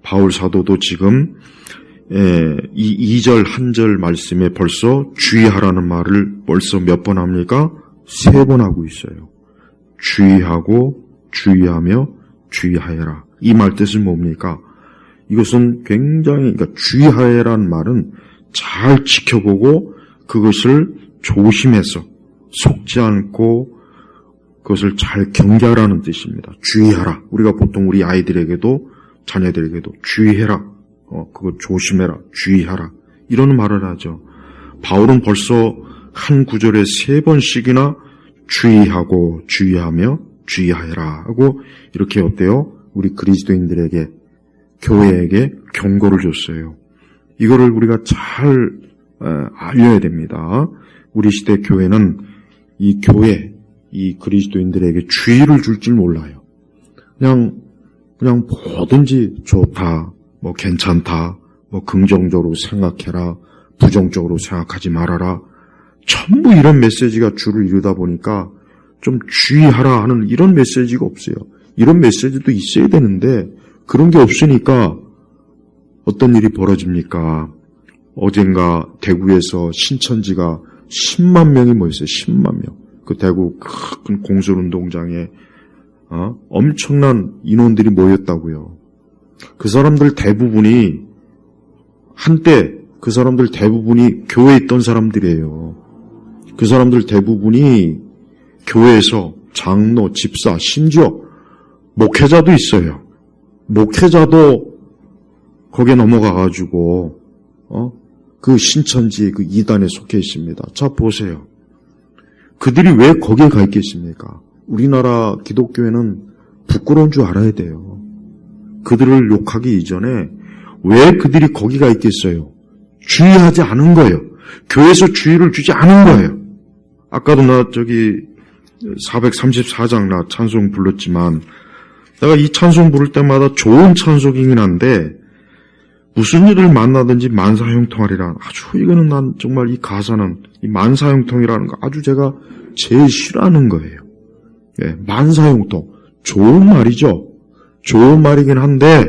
바울 사도도 지금 이 2절 한 절 말씀에 벌써 주의하라는 말을 벌써 몇 번 합니까? 3번 하고 있어요. 주의하고 주의하며 주의하여라. 이 말 뜻은 뭡니까? 이것은 굉장히, 그러니까 주의하여라는 말은 잘 지켜보고 그것을 조심해서 속지 않고 그것을 잘 경계하라는 뜻입니다. 주의하라. 우리가 보통 우리 아이들에게도 자녀들에게도 주의해라. 그거 조심해라. 주의하라. 이런 말을 하죠. 바울은 벌써 한 구절에 3번씩이나 주의하고 주의하며 주의하여라 하고 이렇게 어때요? 우리 그리스도인들에게 교회에게 경고를 줬어요. 이거를 우리가 잘 알려야 됩니다. 우리 시대 교회는 이 교회, 이 그리스도인들에게 주의를 줄 줄 몰라요. 그냥 뭐든지 좋다, 뭐 괜찮다, 뭐 긍정적으로 생각해라, 부정적으로 생각하지 말아라. 전부 이런 메시지가 주를 이루다 보니까 좀 주의하라 하는 이런 메시지가 없어요. 이런 메시지도 있어야 되는데 그런 게 없으니까 어떤 일이 벌어집니까? 어젠가 대구에서 신천지가 10만 명이 모였어요. 10만 명. 그 대구 큰 공설운동장에 엄청난 인원들이 모였다고요. 그 사람들 대부분이 한때 그 사람들 대부분이 교회에 있던 사람들이에요. 그 사람들 대부분이 교회에서 장로, 집사, 심지어 목회자도 있어요. 목회자도 거기에 넘어가가지고 그 신천지 그 이단에 속해 있습니다. 자 보세요. 그들이 왜 거기에 가 있겠습니까? 우리나라 기독교회는 부끄러운 줄 알아야 돼요. 그들을 욕하기 이전에 왜 그들이 거기 가 있겠어요? 주의하지 않은 거예요. 교회에서 주의를 주지 않은 거예요. 아까도 나 434장 나 찬송 불렀지만 내가 이 찬송 부를 때마다 좋은 찬송이긴 한데 무슨 일을 만나든지 만사형통하리라. 아주 이거는 난 정말 이 가사는 이 만사형통이라는 거 아주 제가 제일 싫어하는 거예요. 예, 만사형통. 좋은 말이죠. 좋은 말이긴 한데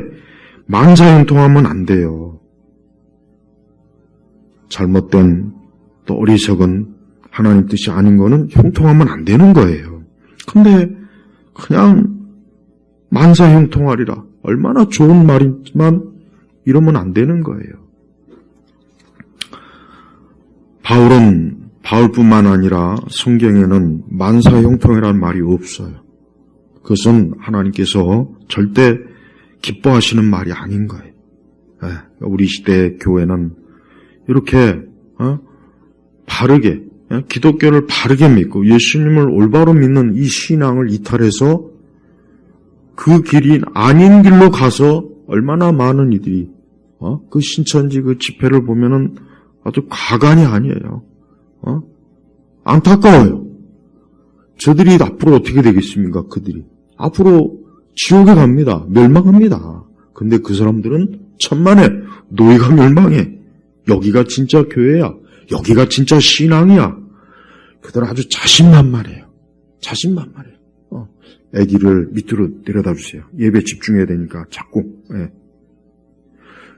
만사형통하면 안 돼요. 잘못된 또 어리석은 하나님 뜻이 아닌 거는 형통하면 안 되는 거예요. 근데 그냥 만사형통하리라. 얼마나 좋은 말이지만 이러면 안 되는 거예요. 바울뿐만 아니라 성경에는 만사형통이라는 말이 없어요. 그것은 하나님께서 절대 기뻐하시는 말이 아닌 거예요. 우리 시대 교회는 이렇게 바르게 기독교를 바르게 믿고 예수님을 올바로 믿는 이 신앙을 이탈해서 그 길이 아닌 길로 가서 얼마나 많은 이들이 그 신천지 그 집회를 보면은 아주 가관이 아니에요. 안타까워요. 저들이 앞으로 어떻게 되겠습니까? 그들이 앞으로 지옥에 갑니다. 멸망합니다. 근데 그 사람들은 천만에 너희가 멸망해. 여기가 진짜 교회야. 여기가 진짜 신앙이야. 그들은 아주 자신만만해요. 자신만만해요. 아기를 밑으로 내려다 주세요. 예배 집중해야 되니까 자꾸. 예.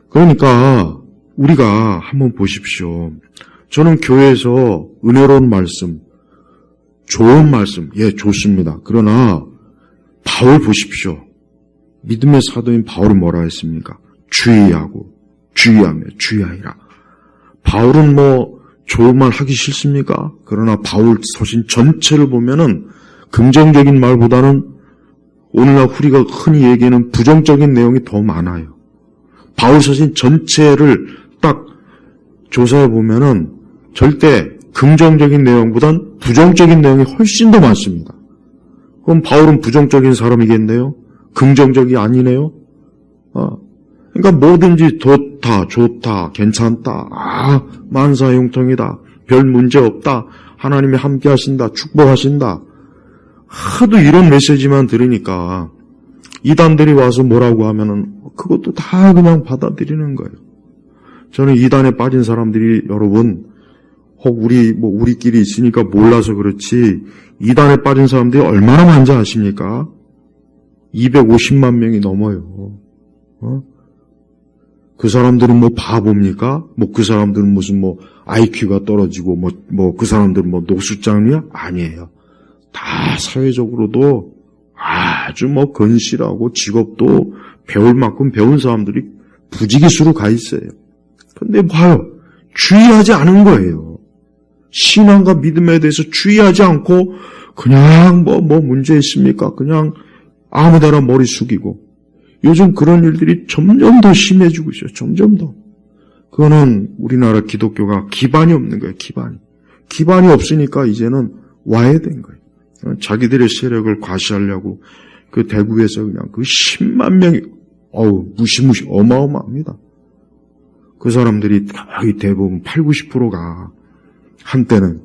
그러니까 우리가 한번 보십시오. 저는 교회에서 은혜로운 말씀, 좋은 말씀, 예, 좋습니다. 그러나 바울 보십시오. 믿음의 사도인 바울은 뭐라 했습니까? 주의하고 주의하며 주의하리라. 바울은 좋은 말 하기 싫습니까? 그러나 바울 서신 전체를 보면은 긍정적인 말보다는 오늘날 우리가 흔히 얘기하는 부정적인 내용이 더 많아요. 바울 서신 전체를 딱 조사해 보면은 절대 긍정적인 내용보단 부정적인 내용이 훨씬 더 많습니다. 그럼 바울은 부정적인 사람이겠네요? 긍정적이 아니네요? 그러니까 뭐든지 좋다, 괜찮다, 만사형통이다, 별 문제 없다, 하나님이 함께 하신다, 축복하신다. 하도 이런 메시지만 들으니까 이단들이 와서 뭐라고 하면은 그것도 다 그냥 받아들이는 거예요. 저는 이단에 빠진 사람들이 여러분 혹 우리끼리 있으니까 몰라서 그렇지 이단에 빠진 사람들이 얼마나 많은지 아십니까? 250만 명이 넘어요. 그 사람들은 뭐 바보입니까? 뭐 그 사람들은 무슨 뭐 IQ가 떨어지고 그 사람들은 뭐 노숙장이야? 아니에요. 다 사회적으로도 아주 뭐 건실하고 직업도 배울 만큼 배운 사람들이 부지기수로 가 있어요. 근데 봐요. 주의하지 않은 거예요. 신앙과 믿음에 대해서 주의하지 않고 그냥 뭐 문제 있습니까? 그냥 아무데나 머리 숙이고 요즘 그런 일들이 점점 더 심해지고 있어요. 점점 더. 그거는 우리나라 기독교가 기반이 없는 거예요. 기반이 없으니까 이제는 와해된 거예요. 자기들의 세력을 과시하려고 그 대구에서 그냥 그 10만 명이 무시무시 어마어마합니다. 그 사람들이 거의 대부분 80~90%가 한때는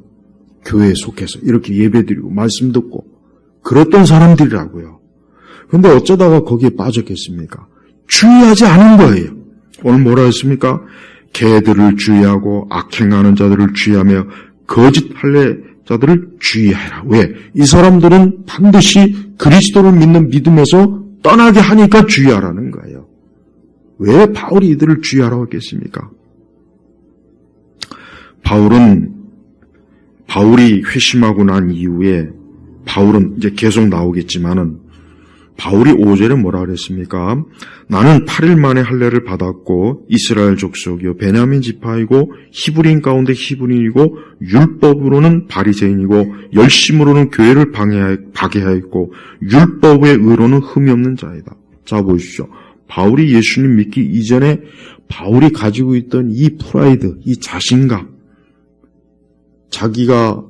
교회에 속해서 이렇게 예배드리고 말씀 듣고 그랬던 사람들이라고요. 근데 어쩌다가 거기에 빠졌겠습니까? 주의하지 않은 거예요. 오늘 뭐라 했습니까? 개들을 주의하고 악행하는 자들을 주의하며 거짓 할례자들을 주의하라. 왜? 이 사람들은 반드시 그리스도를 믿는 믿음에서 떠나게 하니까 주의하라는 거예요. 왜 바울이 이들을 주의하라고 했겠습니까? 바울이 회심하고 난 이후에 바울은 이제 계속 나오겠지만은 바울이 5절에 뭐라 그랬습니까? 나는 8일 만에 할례를 받았고 이스라엘 족속이요 베냐민 지파이고 히브리인 가운데 히브리인이고 율법으로는 바리새인이고 열심으로는 교회를 파괴하였고 율법의 의로는 흠이 없는 자이다. 자 보십시오. 바울이 예수님 믿기 이전에 바울이 가지고 있던 이 프라이드, 이 자신감, 자기가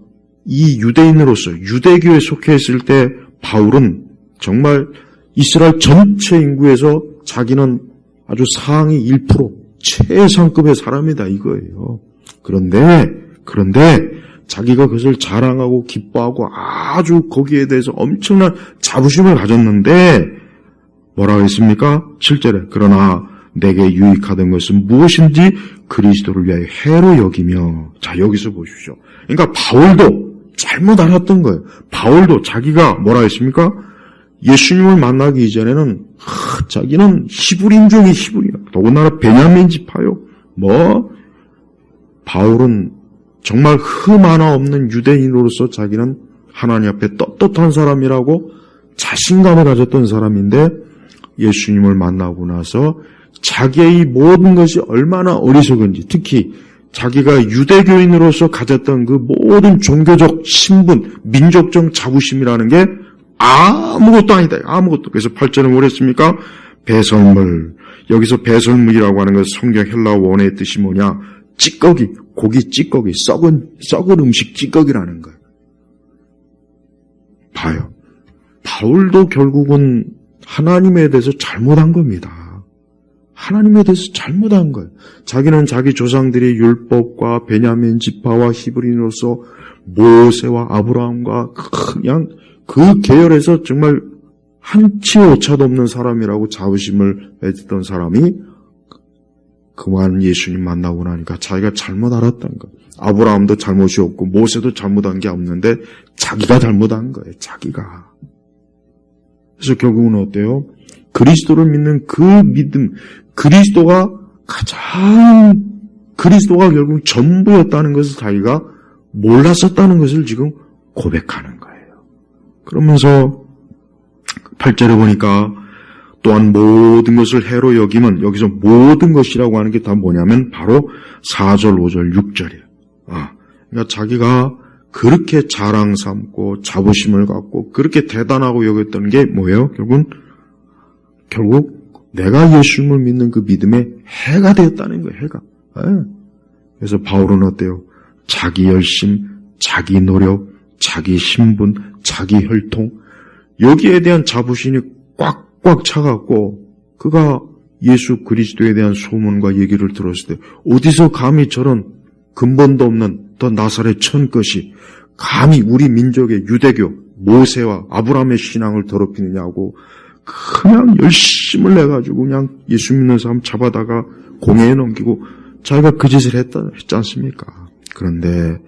이 유대인으로서 유대교에 속해 있을 때 바울은 정말 이스라엘 전체 인구에서 자기는 아주 상위 1%, 최상급의 사람이다 이거예요. 그런데 자기가 그것을 자랑하고 기뻐하고 아주 거기에 대해서 엄청난 자부심을 가졌는데 뭐라고 했습니까? 7절에 그러나 내게 유익하던 것은 무엇인지 그리스도를 위하여 해로 여기며. 자 여기서 보십시오. 그러니까 바울도 잘못 알았던 거예요. 바울도 자기가 뭐라 했습니까? 예수님을 만나기 이전에는 자기는 히브리인 중에 히브리야. 더군다나 베냐민 지파요. 바울은 정말 흠 하나 없는 유대인으로서 자기는 하나님 앞에 떳떳한 사람이라고 자신감을 가졌던 사람인데 예수님을 만나고 나서 자기의 모든 것이 얼마나 어리석은지, 특히 자기가 유대교인으로서 가졌던 그 모든 종교적 신분, 민족적 자부심이라는 게 아무것도 아니다. 아무것도. 그래서 8절은 뭐랬습니까? 배설물. 여기서 배설물이라고 하는 것은 성경 헬라어 원어의 뜻이 뭐냐? 찌꺼기, 고기 찌꺼기, 썩은 음식 찌꺼기라는 거예요. 봐요. 바울도 결국은 하나님에 대해서 잘못한 겁니다. 하나님에 대해서 잘못한 거예요. 자기는 자기 조상들의 율법과 베냐민 지파와 히브리인으로서 모세와 아브라함과 그냥 그 계열에서 정말 한치 오차도 없는 사람이라고 자부심을 했던 사람이 그만 예수님 만나고 나니까 자기가 잘못 알았던 거. 아브라함도 잘못이 없고 모세도 잘못한 게 없는데 자기가 잘못한 거예요. 자기가. 그래서 결국은 어때요? 그리스도를 믿는 그 믿음, 그리스도가 결국 전부였다는 것을 자기가 몰랐었다는 것을 지금 고백하는 거예요. 그러면서 8절에 보니까 또한 모든 것을 해로 여기면 여기서 모든 것이라고 하는 게 다 뭐냐면 바로 4절, 5절, 6절이에요. 그러니까 자기가 그렇게 자랑 삼고 자부심을 갖고 그렇게 대단하고 여겼던 게 뭐예요? 결국 내가 예수님을 믿는 그 믿음의 해가 되었다는 거예요. 해가. 그래서 바울은 어때요? 자기 열심, 자기 노력, 자기 신분, 자기 혈통 여기에 대한 자부심이 꽉꽉 차갖고 그가 예수 그리스도에 대한 소문과 얘기를 들었을 때 어디서 감히 저런 근본도 없는 더 나사렛 천것이 감히 우리 민족의 유대교 모세와 아브라함의 신앙을 더럽히느냐고 그냥 열심을 내가지고 그냥 예수 믿는 사람 잡아다가 공회에 넘기고 자기가 그 짓을 했지 않습니까? 그런데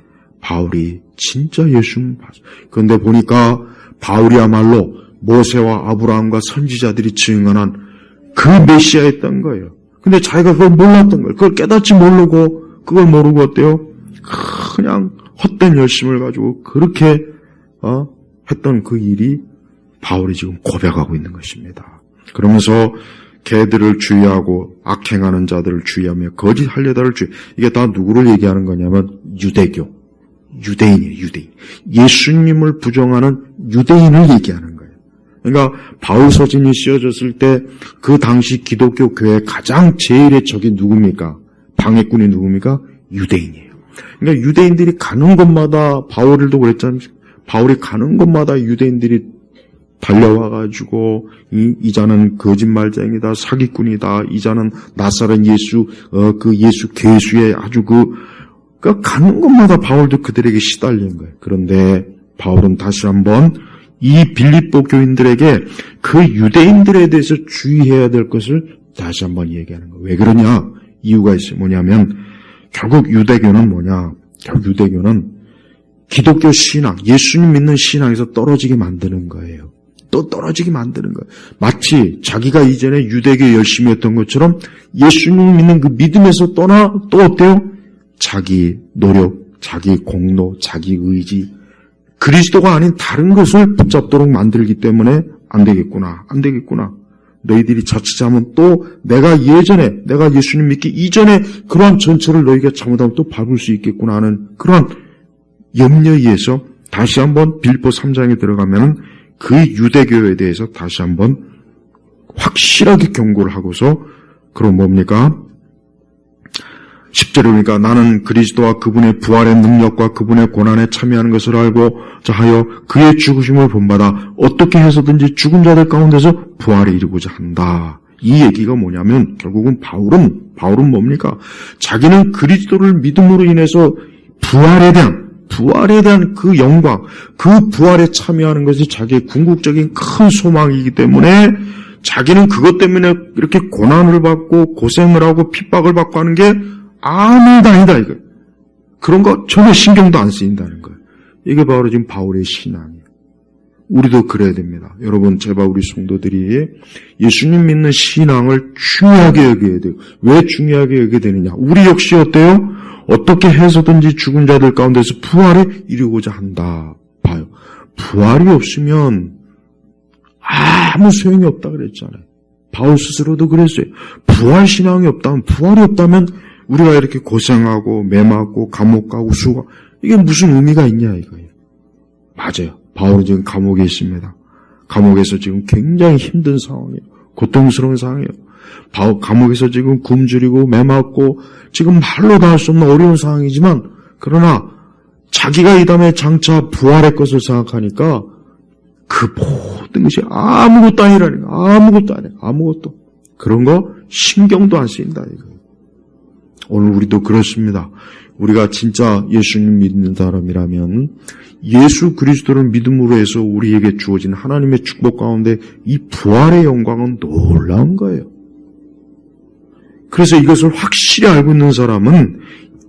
바울이 진짜 예수님 봤어요. 그런데 보니까 바울이야말로 모세와 아브라함과 선지자들이 증언한 그 메시아였던 거예요. 근데 자기가 그걸 몰랐던 거예요. 그걸 깨닫지 모르고, 그걸 모르고 어때요? 그냥 헛된 열심을 가지고 그렇게 했던 그 일이 바울이 지금 고백하고 있는 것입니다. 그러면서 개들을 주의하고 악행하는 자들을 주의하며 거짓 할례다를 이게 다 누구를 얘기하는 거냐면 유대교, 유대인이에요. 유대인. 예수님을 부정하는 유대인을 얘기하는 거예요. 그러니까 바울 서신이 쓰여졌을 때 그 당시 기독교 교회의 가장 제일의 적이 누굽니까? 방해꾼이 누굽니까? 유대인이에요. 그러니까 유대인들이 가는 곳마다 바울도 그랬잖아요. 바울이 가는 곳마다 유대인들이 달려와가지고 이 자는 거짓말쟁이다, 사기꾼이다, 이 자는 낫사렛 예수 그 예수 괴수의 아주 그러니까 가는 곳마다 바울도 그들에게 시달린 거예요. 그런데 바울은 다시 한번 이 빌립보 교인들에게 그 유대인들에 대해서 주의해야 될 것을 다시 한번 얘기하는 거예요. 왜 그러냐? 이유가 있어요. 뭐냐면 결국 유대교는 뭐냐? 결국 유대교는 기독교 신앙, 예수님 믿는 신앙에서 떨어지게 만드는 거예요. 또 떨어지게 만드는 거예요. 마치 자기가 이전에 유대교 열심히 했던 것처럼 예수님 믿는 그 믿음에서 떠나 또 어때요? 자기 노력, 자기 공로, 자기 의지, 그리스도가 아닌 다른 것을 붙잡도록 만들기 때문에 안 되겠구나. 너희들이 자칫하면 또 내가 예수님 믿기 이전에 그러한 전철을 너희가 잘못하면 또 밟을 수 있겠구나 하는 그러한 염려에 의해서 다시 한번 빌립보 3장에 들어가면 그 유대교에 대해서 다시 한번 확실하게 경고를 하고서 그럼 뭡니까? 10절에 보니까 나는 그리스도와 그분의 부활의 능력과 그분의 고난에 참여하는 것을 알고 자하여 그의 죽으심을 본받아 어떻게 해서든지 죽은 자들 가운데서 부활에 이르고자 한다. 이 얘기가 뭐냐면 결국은 바울은 뭡니까? 자기는 그리스도를 믿음으로 인해서 부활에 대한 그 영광, 그 부활에 참여하는 것이 자기의 궁극적인 큰 소망이기 때문에 자기는 그것 때문에 이렇게 고난을 받고 고생을 하고 핍박을 받고 하는 게 아무 일도 아니다 이거예요. 그런 거 전혀 신경도 안 쓰인다는 거예요. 이게 바로 지금 바울의 신앙이에요. 우리도 그래야 됩니다. 여러분 제발 우리 성도들이 예수님 믿는 신앙을 중요하게 여겨야 돼요. 왜 중요하게 여겨야 되느냐? 우리 역시 어때요? 어떻게 해서든지 죽은 자들 가운데서 부활에 이르고자 한다. 봐요. 부활이 없으면 아무 소용이 없다 그랬잖아요. 바울 스스로도 그랬어요. 부활이 없다면 우리가 이렇게 고생하고 매맞고 감옥 가고 수고 이게 무슨 의미가 있냐 이거예요. 맞아요. 바울은 지금 감옥에 있습니다. 감옥에서 지금 굉장히 힘든 상황이에요. 고통스러운 상황이에요. 감옥에서 지금 굶주리고 매맞고 지금 말로 다 할 수 없는 어려운 상황이지만 그러나 자기가 이 다음에 장차 부활의 것을 생각하니까 그 모든 것이 아무것도 아니라니까. 아무것도. 그런 거 신경도 안 쓰인다 이거예요. 오늘 우리도 그렇습니다. 우리가 진짜 예수님 믿는 사람이라면 예수 그리스도를 믿음으로 해서 우리에게 주어진 하나님의 축복 가운데 이 부활의 영광은 놀라운 거예요. 그래서 이것을 확실히 알고 있는 사람은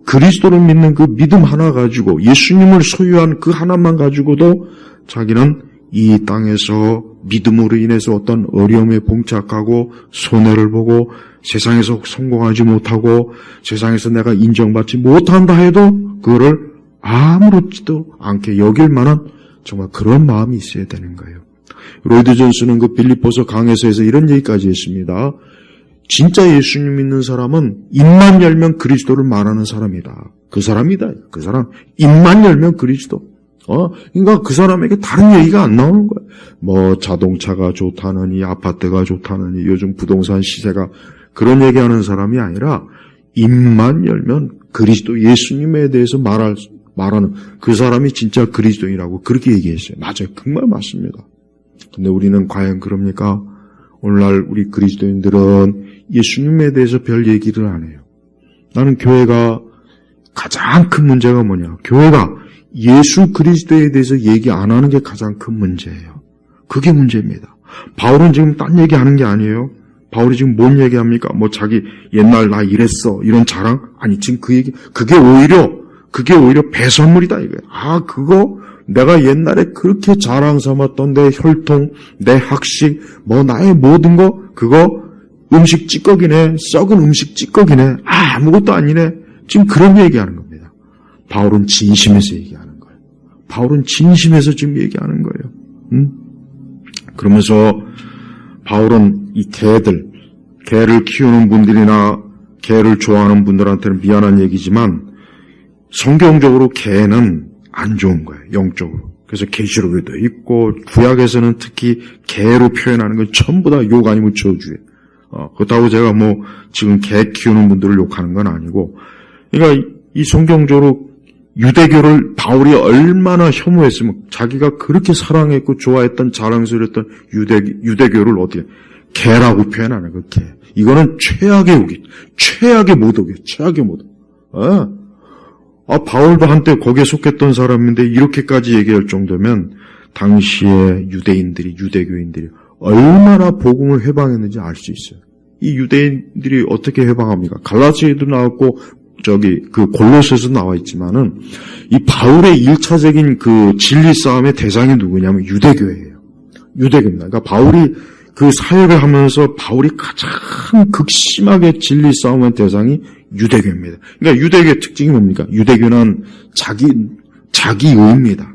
그리스도를 믿는 그 믿음 하나 가지고 예수님을 소유한 그 하나만 가지고도 자기는 이 땅에서 믿음으로 인해서 어떤 어려움에 봉착하고 손해를 보고 세상에서 성공하지 못하고 세상에서 내가 인정받지 못한다 해도 그거를 아무렇지도 않게 여길 만한 정말 그런 마음이 있어야 되는 거예요. 로이드 존스는 그 빌립보서 강해서에서 이런 얘기까지 했습니다. 진짜 예수님 믿는 사람은 입만 열면 그리스도를 말하는 사람이다. 그 사람이다. 그 사람 입만 열면 그리스도. 그러니까 그 사람에게 다른 얘기가 안 나오는 거예요. 뭐 자동차가 좋다느니 아파트가 좋다느니 요즘 부동산 시세가 그런 얘기하는 사람이 아니라 입만 열면 그리스도 예수님에 대해서 말하는 그 사람이 진짜 그리스도인이라고 그렇게 얘기했어요. 맞아요. 정말 맞습니다. 근데 우리는 과연 그럽니까? 오늘날 우리 그리스도인들은 예수님에 대해서 별 얘기를 안 해요. 나는 교회가 가장 큰 문제가 뭐냐? 교회가 예수 그리스도에 대해서 얘기 안 하는 게 가장 큰 문제예요. 그게 문제입니다. 바울은 지금 딴 얘기하는 게 아니에요. 바울이 지금 뭔 얘기합니까? 뭐 자기 옛날 나 이랬어 이런 자랑? 아니 지금 그 얘기 그게 오히려 배설물이다 이거예요. 그거 내가 옛날에 그렇게 자랑 삼았던 내 혈통, 내 학식, 뭐 나의 모든 거 그거 음식 찌꺼기네, 썩은 음식 찌꺼기네, 아무것도 아니네. 지금 그런 얘기하는 겁니다. 바울은 진심에서 얘기하는 거예요. 바울은 진심에서 지금 얘기하는 거예요. 그러면서 바울은 이 개를 키우는 분들이나 개를 좋아하는 분들한테는 미안한 얘기지만 성경적으로 개는 안 좋은 거예요. 영적으로. 그래서 계시록에도 있고 구약에서는 특히 개로 표현하는 건 전부 다 욕 아니면 저주예요. 그렇다고 제가 지금 개 키우는 분들을 욕하는 건 아니고, 그러니까 이 성경적으로 유대교를 바울이 얼마나 혐오했으면, 자기가 그렇게 사랑했고 좋아했던 자랑스러웠던 유대교를 어떻게 개라고 표현하는 거, 개. 이거는 최악의 욕이, 최악의 모독이에요. 최악의 모독. 바울도 한때 거기에 속했던 사람인데 이렇게까지 얘기할 정도면 당시에 유대교인들이 얼마나 복음을 회방했는지 알 수 있어요. 이 유대인들이 어떻게 회방합니까? 갈라디아에도 나왔고 골로새에서 나와 있지만은 이 바울의 1차적인 그 진리 싸움의 대상이 누구냐면 유대교예요. 유대교입니다. 그러니까 바울이 그 사역을 하면서 바울이 가장 극심하게 진리 싸움의 대상이 유대교입니다. 그러니까 유대교의 특징이 뭡니까? 유대교는 자기의입니다.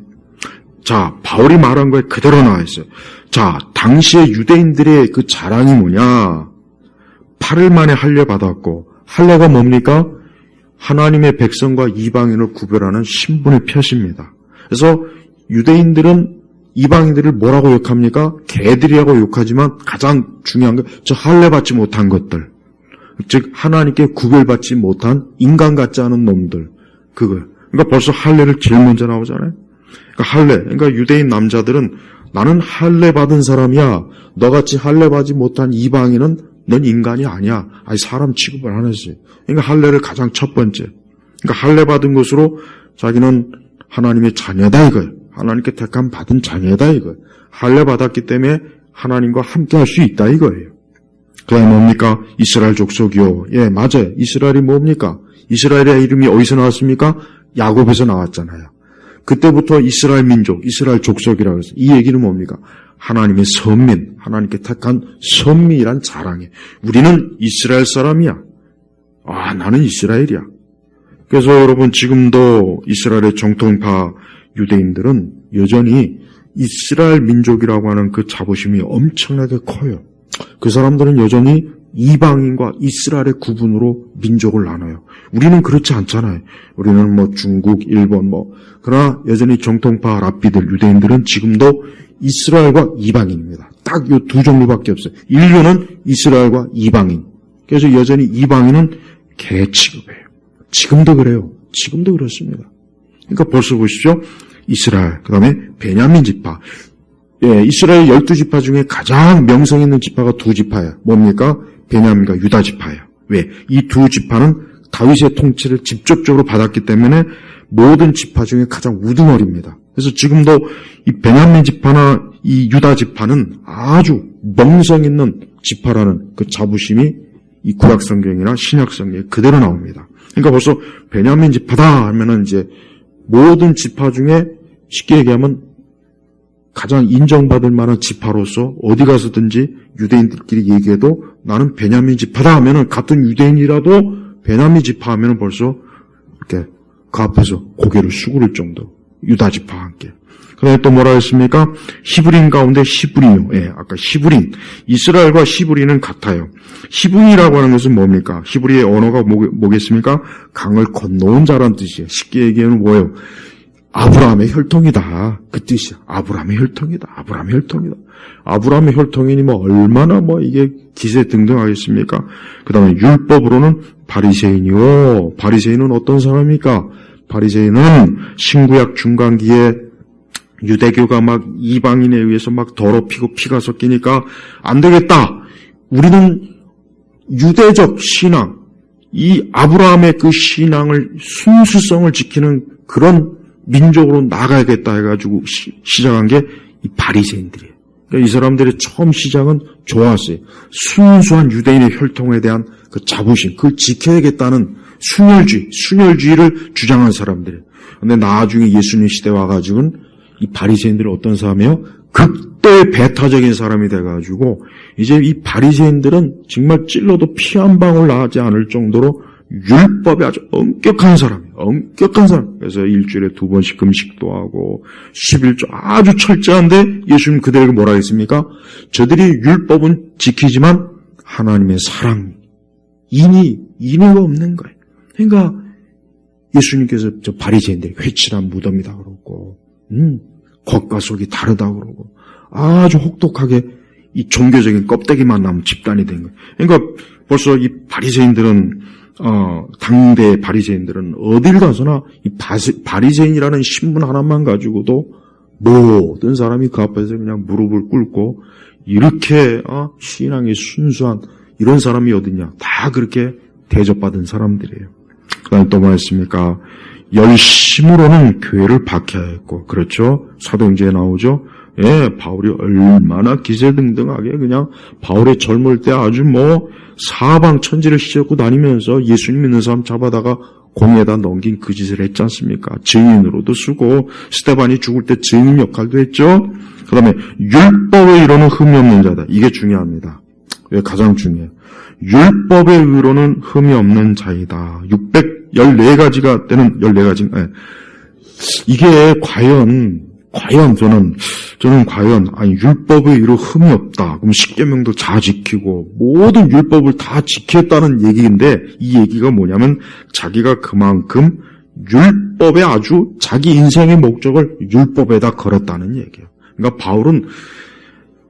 자, 바울이 말한 거에 그대로 나와 있어요. 자, 당시에 유대인들의 그 자랑이 뭐냐? 8일 만에 할례 받았고, 할례가 뭡니까? 하나님의 백성과 이방인을 구별하는 신분의 표시입니다. 그래서 유대인들은 이방인들을 뭐라고 욕합니까? 개들이라고 욕하지만 가장 중요한 게 저 할례 받지 못한 것들, 즉 하나님께 구별받지 못한 인간 같지 않은 놈들, 그거. 그러니까 벌써 할례를 제일 먼저 나오잖아요. 그러니까 유대인 남자들은 나는 할례 받은 사람이야. 너같이 할례 받지 못한 이방인은 넌 인간이 아니야. 사람 취급을 안 했어요. 그러니까 할례를 가장 첫 번째. 그러니까 할례 받은 것으로 자기는 하나님의 자녀다 이거예요. 하나님께 택함 받은 자녀다 이거예요. 할례 받았기 때문에 하나님과 함께 할 수 있다 이거예요. 그다음에 뭡니까? 이스라엘 족속이요. 예, 맞아요. 이스라엘이 뭡니까? 이스라엘의 이름이 어디서 나왔습니까? 야곱에서 나왔잖아요. 그때부터 이스라엘 민족, 이스라엘 족속이라고 해서 이 얘기는 뭡니까? 하나님의 선민, 하나님께 택한 선민이란 자랑이에요. 우리는 이스라엘 사람이야. 나는 이스라엘이야. 그래서 여러분 지금도 이스라엘의 정통파 유대인들은 여전히 이스라엘 민족이라고 하는 그 자부심이 엄청나게 커요. 그 사람들은 여전히 이방인과 이스라엘의 구분으로 민족을 나눠요. 우리는 그렇지 않잖아요. 우리는 중국, 일본 그러나 여전히 정통파 랍비들, 유대인들은 지금도 이스라엘과 이방인입니다. 딱 이 두 종류밖에 없어요. 인류는 이스라엘과 이방인. 그래서 여전히 이방인은 개 취급해요. 지금도 그래요. 지금도 그렇습니다. 그러니까 벌써 보십시오. 이스라엘, 그 다음에 베냐민 지파. 예, 이스라엘 12지파 중에 가장 명성 있는 지파가 두 지파예요. 뭡니까? 베냐민과 유다 지파예요. 왜? 이 두 지파는 다윗의 통치를 직접적으로 받았기 때문에 모든 지파 중에 가장 우두머리입니다. 그래서 지금도 이 베냐민 지파나 이 유다 지파는 아주 명성 있는 지파라는 그 자부심이 이 구약 성경이나 신약 성경에 그대로 나옵니다. 그러니까 벌써 베냐민 지파다 하면은 이제 모든 지파 중에 쉽게 얘기하면 가장 인정받을 만한 지파로서 어디 가서든지 유대인들끼리 얘기해도 나는 베냐민 지파다 하면은 같은 유대인이라도 베냐민 지파 하면은 벌써 이렇게 그 앞에서 고개를 수그릴 정도. 유다 지파와 함께. 그 다음에 또 뭐라 했습니까? 히브리인 가운데 히브리요. 예, 아까 히브린. 이스라엘과 히브리는 같아요. 히브리라고 하는 것은 뭡니까? 히브리의 언어가 뭐겠습니까? 강을 건너온 자란 뜻이에요. 쉽게 얘기하면 뭐예요? 아브라함의 혈통이다. 그 뜻이야. 아브라함의 혈통이다. 아브라함의 혈통이다. 아브라함의 혈통이니 얼마나 이게 기세등등하겠습니까? 그 다음에 율법으로는 바리새인이요. 바리새인은 어떤 사람입니까? 바리새인은 신구약 중간기에 유대교가 이방인에 의해서 더럽히고 피가 섞이니까 안 되겠다. 우리는 유대적 신앙, 이 아브라함의 그 신앙을 순수성을 지키는 그런 민족으로 나가야겠다 해가지고 시작한 게 이 바리새인들이에요. 그러니까 이 사람들의 처음 시작은 좋았어요. 순수한 유대인의 혈통에 대한 그 자부심, 그걸 지켜야겠다는 순혈주의를 주장한 사람들이에요. 근데 나중에 예수님 시대 와가지고는 이 바리새인들은 어떤 사람이에요? 극도의 배타적인 사람이 돼가지고 이제 이 바리새인들은 정말 찔러도 피 한 방울 나지 않을 정도로 율법에 아주 엄격한 사람. 그래서 일주일에 2번씩 금식도 하고 11조 아주 철저한데 예수님 그들에게 뭐라 했습니까? 저들이 율법은 지키지만 하나님의 사랑, 인의가 없는 거예요. 그러니까 예수님께서 저 바리새인들이 회칠한 무덤이다 그러고, 겉과 속이 다르다 그러고, 아주 혹독하게 이 종교적인 껍데기만 남은 집단이 된 거예요. 그러니까 벌써 이 바리새인들은 당대 바리새인들은 어딜 가서나 이 바리새인이라는 신분 하나만 가지고도 모든 사람이 그 앞에서 그냥 무릎을 꿇고 이렇게 신앙이 순수한 이런 사람이 어딨냐? 다 그렇게 대접받은 사람들이에요. 그다음에 또 뭐했습니까? 열심으로는 교회를 박해했고, 그렇죠? 사도행전에 나오죠? 예, 바울이 얼마나 기세등등하게 그냥 바울의 젊을 때 아주 사방 천지를 휘젓고 다니면서 예수님 믿는 사람 잡아다가 공에다 넘긴 그 짓을 했지 않습니까? 증인으로도 쓰고 스데반이 죽을 때 증인 역할도 했죠. 그 다음에 율법에 이르는 흠이 없는 자다. 이게 중요합니다. 왜 가장 중요해요. 율법의 의로는 흠이 없는 자이다. 614가지가 되는 14가지. 네. 이게 과연 저는 과연 율법의 의로 흠이 없다. 그럼 십계명도 다 지키고 모든 율법을 다 지켰다는 얘기인데 이 얘기가 뭐냐면 자기가 그만큼 율법에 아주 자기 인생의 목적을 율법에다 걸었다는 얘기예요. 그러니까 바울은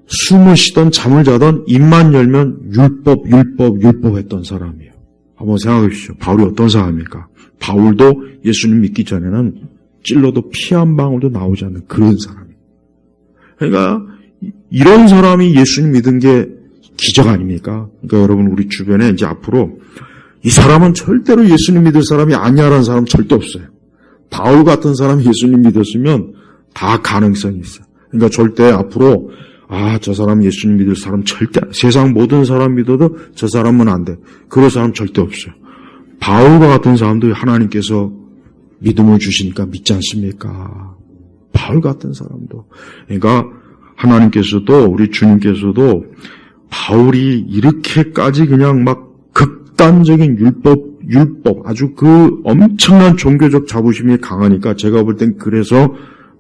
숨을 쉬던 잠을 자던 입만 열면 율법 했던 사람이에요. 한번 생각해 보십시오. 바울이 어떤 사람입니까? 바울도 예수님 믿기 전에는 찔러도 피 한 방울도 나오지 않는 그런 사람이에요. 그러니까 이런 사람이 예수님 믿은 게 기적 아닙니까? 그러니까 여러분 우리 주변에 이제 앞으로 이 사람은 절대로 예수님 믿을 사람이 아니야라는 사람 절대 없어요. 바울 같은 사람이 예수님 믿었으면 다 가능성이 있어요. 그러니까 절대 앞으로 저 사람 예수님 믿을 사람 절대 세상 모든 사람 믿어도 저 사람은 안 돼. 그런 사람 절대 없어요. 바울과 같은 사람도 하나님께서 믿음을 주시니까 믿지 않습니까? 바울 같은 사람도. 그러니까 하나님께서도 우리 주님께서도 바울이 이렇게까지 그냥 막 극단적인 율법 아주 그 엄청난 종교적 자부심이 강하니까 제가 볼 땐 그래서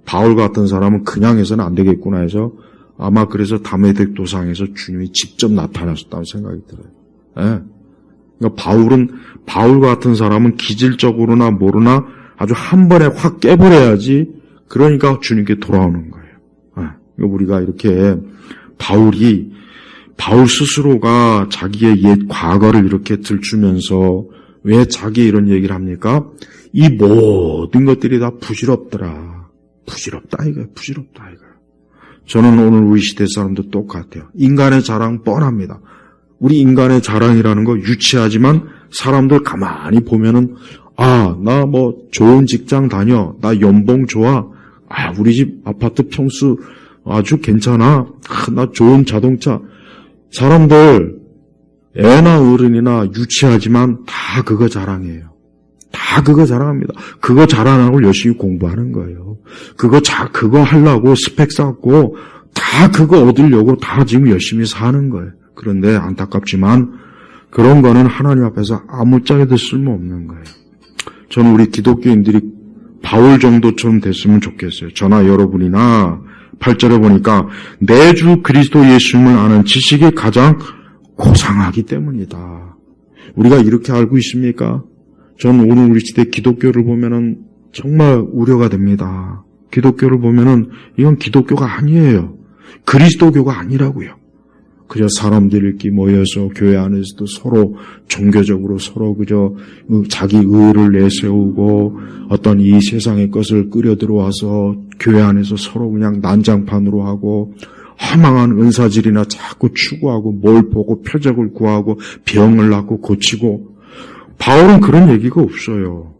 바울 같은 사람은 그냥 해서는 안 되겠구나 해서 아마 그래서 다메섹 도상에서 주님이 직접 나타나셨다는 생각이 들어요. 예. 그러니까 바울 같은 사람은 기질적으로나 모르나 아주 한 번에 확 깨버려야지 그러니까 주님께 돌아오는 거예요. 예. 그러니까 우리가 이렇게 바울 스스로가 자기의 옛 과거를 이렇게 들추면서 왜 자기 이런 얘기를 합니까? 이 모든 것들이 다 부질없더라. 부질없다 이거예요. 저는 오늘 우리 시대 사람도 똑같아요. 인간의 자랑 뻔합니다. 우리 인간의 자랑이라는 거 유치하지만 사람들 가만히 보면은 나 좋은 직장 다녀. 나 연봉 좋아. 우리 집 아파트 평수 아주 괜찮아. 나 좋은 자동차. 사람들 애나 어른이나 유치하지만 다 그거 자랑해요. 다 그거 자랑합니다. 그거 자랑하고 열심히 공부하는 거예요. 그거 하려고 스펙 쌓고 다 그거 얻으려고 다 지금 열심히 사는 거예요. 그런데 안타깝지만 그런 거는 하나님 앞에서 아무짝에도 쓸모없는 거예요. 저는 우리 기독교인들이 바울 정도처럼 됐으면 좋겠어요. 저나 여러분이나 8절에 보니까 내 주 그리스도 예수님을 아는 지식이 가장 고상하기 때문이다. 우리가 이렇게 알고 있습니까? 저는 오늘 우리 시대 기독교를 보면은 정말 우려가 됩니다. 기독교를 보면은 이건 기독교가 아니에요. 그리스도교가 아니라고요. 그저 사람들끼리 모여서 교회 안에서도 서로 종교적으로 서로 그저 자기 의를 내세우고 어떤 이 세상의 것을 끌어 들어와서 교회 안에서 서로 그냥 난장판으로 하고 허망한 은사질이나 자꾸 추구하고 뭘 보고 표적을 구하고 병을 낫고 고치고 바울은 그런 얘기가 없어요.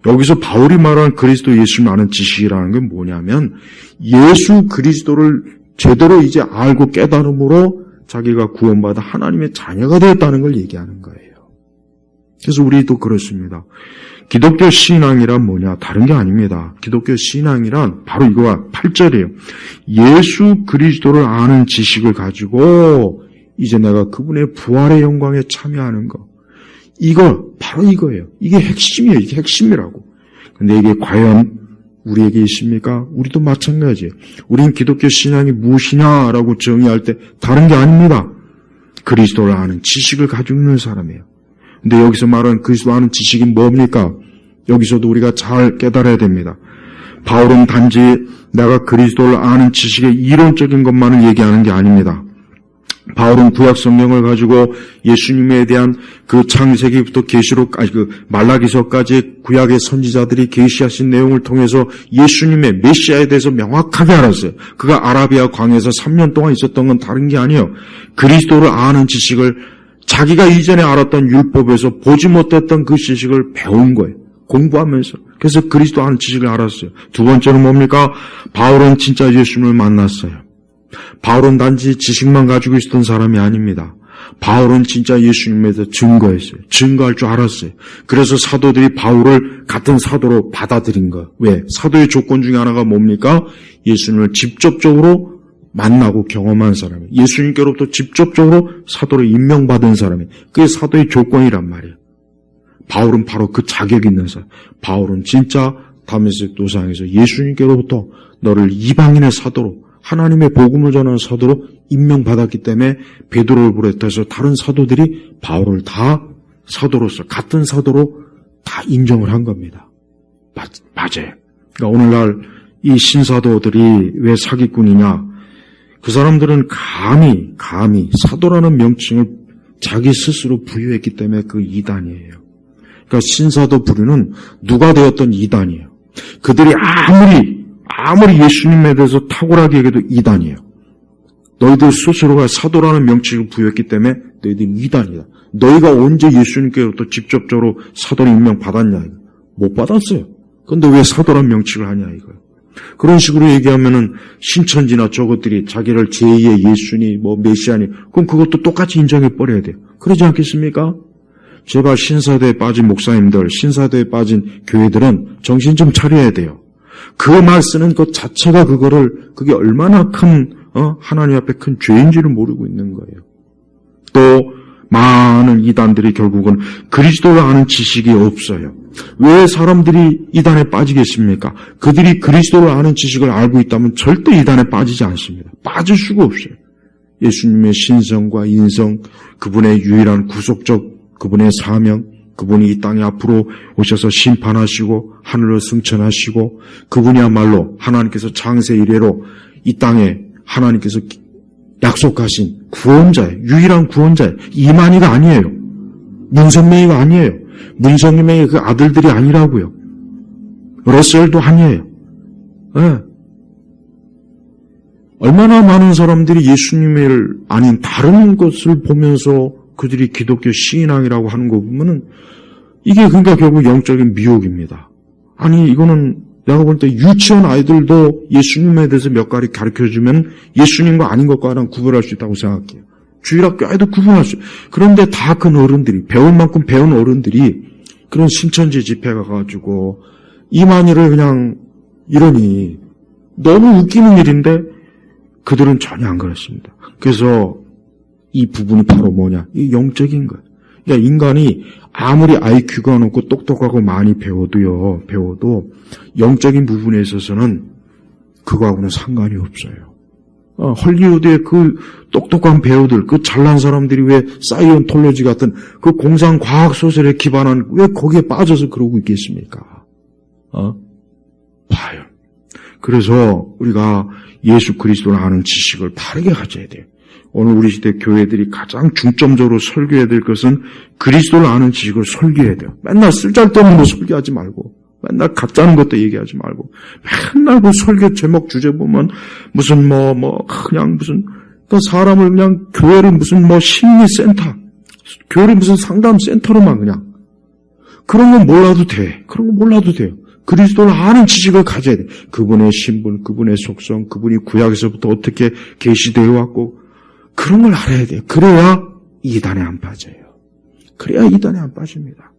여기서 바울이 말한 그리스도 예수를 아는 지식이라는 게 뭐냐면 예수 그리스도를 제대로 이제 알고 깨달음으로 자기가 구원받아 하나님의 자녀가 되었다는 걸 얘기하는 거예요. 그래서 우리도 그렇습니다. 기독교 신앙이란 뭐냐? 다른 게 아닙니다. 기독교 신앙이란 바로 이거와 8절이에요. 예수 그리스도를 아는 지식을 가지고 이제 내가 그분의 부활의 영광에 참여하는 거. 이거 바로 이거예요. 이게 핵심이에요. 이게 핵심이라고. 근데 이게 과연 우리에게 있습니까? 우리도 마찬가지예요. 우린 기독교 신앙이 무엇이냐라고 정의할 때 다른 게 아닙니다. 그리스도를 아는 지식을 가지고 있는 사람이에요. 근데 여기서 말하는 그리스도 아는 지식이 뭡니까? 여기서도 우리가 잘 깨달아야 됩니다. 바울은 단지 내가 그리스도를 아는 지식의 이론적인 것만을 얘기하는 게 아닙니다. 바울은 구약 성경을 가지고 예수님에 대한 그 창세기부터 계시록까지 그 말라기서까지 구약의 선지자들이 계시하신 내용을 통해서 예수님의 메시아에 대해서 명확하게 알았어요. 그가 아라비아 광야에서 3년 동안 있었던 건 다른 게 아니에요. 그리스도를 아는 지식을 자기가 이전에 알았던 율법에서 보지 못했던 그 지식을 배운 거예요. 공부하면서. 그래서 그리스도 아는 지식을 알았어요. 두 번째는 뭡니까? 바울은 진짜 예수님을 만났어요. 바울은 단지 지식만 가지고 있었던 사람이 아닙니다. 바울은 진짜 예수님에 대해서 증거했어요. 증거할 줄 알았어요. 그래서 사도들이 바울을 같은 사도로 받아들인 거예요. 왜? 사도의 조건 중에 하나가 뭡니까? 예수님을 직접적으로 만나고 경험한 사람이에요. 예수님께로부터 직접적으로 사도로 임명받은 사람이에요. 그게 사도의 조건이란 말이에요. 바울은 바로 그 자격이 있는 사람. 바울은 진짜 다메섹 도상에서 예수님께로부터 너를 이방인의 사도로 하나님의 복음을 전하는 사도로 임명받았기 때문에 베드로를 비롯해서 다른 사도들이 바울을 다 사도로서 같은 사도로 다 인정을 한 겁니다. 맞아요. 그러니까 오늘날 이 신사도들이 왜 사기꾼이냐? 그 사람들은 감히 사도라는 명칭을 자기 스스로 부여했기 때문에 그 이단이에요. 그러니까 신사도 부류는 누가 되었던 이단이에요. 그들이 아무리 예수님에 대해서 탁월하게 얘기해도 이단이에요. 너희들 스스로가 사도라는 명칭을 부여했기 때문에 너희들 이단이다. 너희가 언제 예수님께로부터 직접적으로 사도를 임명받았냐? 못 받았어요. 그런데 왜 사도라는 명칭을 하냐 이거예요. 그런 식으로 얘기하면은 신천지나 저것들이 자기를 제2의 예수니 메시아니 그럼 그것도 똑같이 인정해 버려야 돼요. 그러지 않겠습니까? 제발 신사도에 빠진 목사님들, 신사도에 빠진 교회들은 정신 좀 차려야 돼요. 그 말 쓰는 것 자체가 그게 얼마나 큰 하나님 앞에 큰 죄인지를 모르고 있는 거예요. 또 많은 이단들이 결국은 그리스도를 아는 지식이 없어요. 왜 사람들이 이단에 빠지겠습니까? 그들이 그리스도를 아는 지식을 알고 있다면 절대 이단에 빠지지 않습니다. 빠질 수가 없어요. 예수님의 신성과 인성, 그분의 유일한 구속적 그분의 사명, 그분이 이 땅에 앞으로 오셔서 심판하시고 하늘로 승천하시고 그분이야말로 하나님께서 창세 이래로 이 땅에 하나님께서 약속하신 구원자예요. 유일한 구원자예요. 이만희가 아니에요. 문선명이가 아니에요. 문선명의 그 아들들이 아니라고요. 러셀도 아니에요. 네. 얼마나 많은 사람들이 예수님을 아닌 다른 것을 보면서 그들이 기독교 신앙이라고 하는 거 보면은 이게 그러니까 결국 영적인 미혹입니다. 아니 이거는 내가 볼 때 유치원 아이들도 예수님에 대해서 몇 가지 가르쳐주면 예수님과 아닌 것과는 구별할 수 있다고 생각해요. 주일학교 아이도 구분할 수 있어요. 그런데 다 큰 어른들이 배울 만큼 배운 어른들이 그런 신천지 집회 가가지고 이만희를 그냥 이러니 너무 웃기는 일인데 그들은 전혀 안 그렇습니다. 그래서 이 부분이 바로 뭐냐? 이 영적인 거예요. 그러니까 인간이 아무리 IQ가 높고 똑똑하고 많이 배워도 영적인 부분에 있어서는 그거하고는 상관이 없어요. 헐리우드의 그 똑똑한 배우들, 그 잘난 사람들이 왜 사이언톨로지 같은 그 공상 과학 소설에 기반한 왜 거기에 빠져서 그러고 있겠습니까? 봐요. 그래서 우리가 예수 그리스도를 아는 지식을 바르게 가져야 돼요. 오늘 우리 시대 교회들이 가장 중점적으로 설교해야 될 것은 그리스도를 아는 지식을 설교해야 돼요. 맨날 쓸데없는 거 설교하지 말고 맨날 가짜는 것도 얘기하지 말고 맨날 그 설교 제목 주제 보면 무슨 그냥 무슨 또 사람을 그냥 교회를 무슨 심리센터 교회를 무슨 상담센터로만 그냥 그런 건 몰라도 돼. 그런 거 몰라도 돼요. 그리스도를 아는 지식을 가져야 돼. 그분의 신분, 그분의 속성, 그분이 구약에서부터 어떻게 계시되어 왔고 그런 걸 알아야 돼요. 그래야 이단에 안 빠져요. 그래야 이단에 안 빠집니다.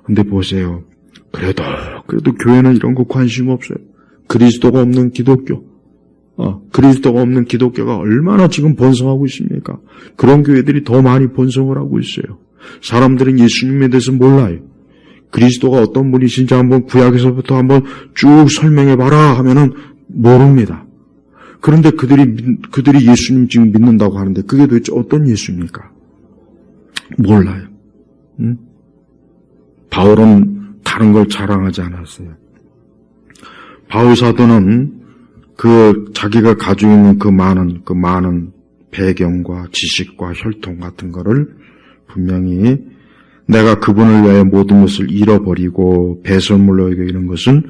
근데 보세요. 그래도 교회는 이런 거 관심 없어요. 그리스도가 없는 기독교. 그리스도가 없는 기독교가 얼마나 지금 번성하고 있습니까? 그런 교회들이 더 많이 번성을 하고 있어요. 사람들은 예수님에 대해서 몰라요. 그리스도가 어떤 분이신지 한번 구약에서부터 한번 쭉 설명해봐라 하면은 모릅니다. 그런데 그들이 예수님 지금 믿는다고 하는데 그게 도대체 어떤 예수입니까? 몰라요. 응? 바울은 다른 걸 자랑하지 않았어요. 바울 사도는 자기가 가지고 있는 그 많은 배경과 지식과 혈통 같은 거를 분명히 내가 그분을 위하여 모든 것을 잃어버리고 배설물로 여기는 것은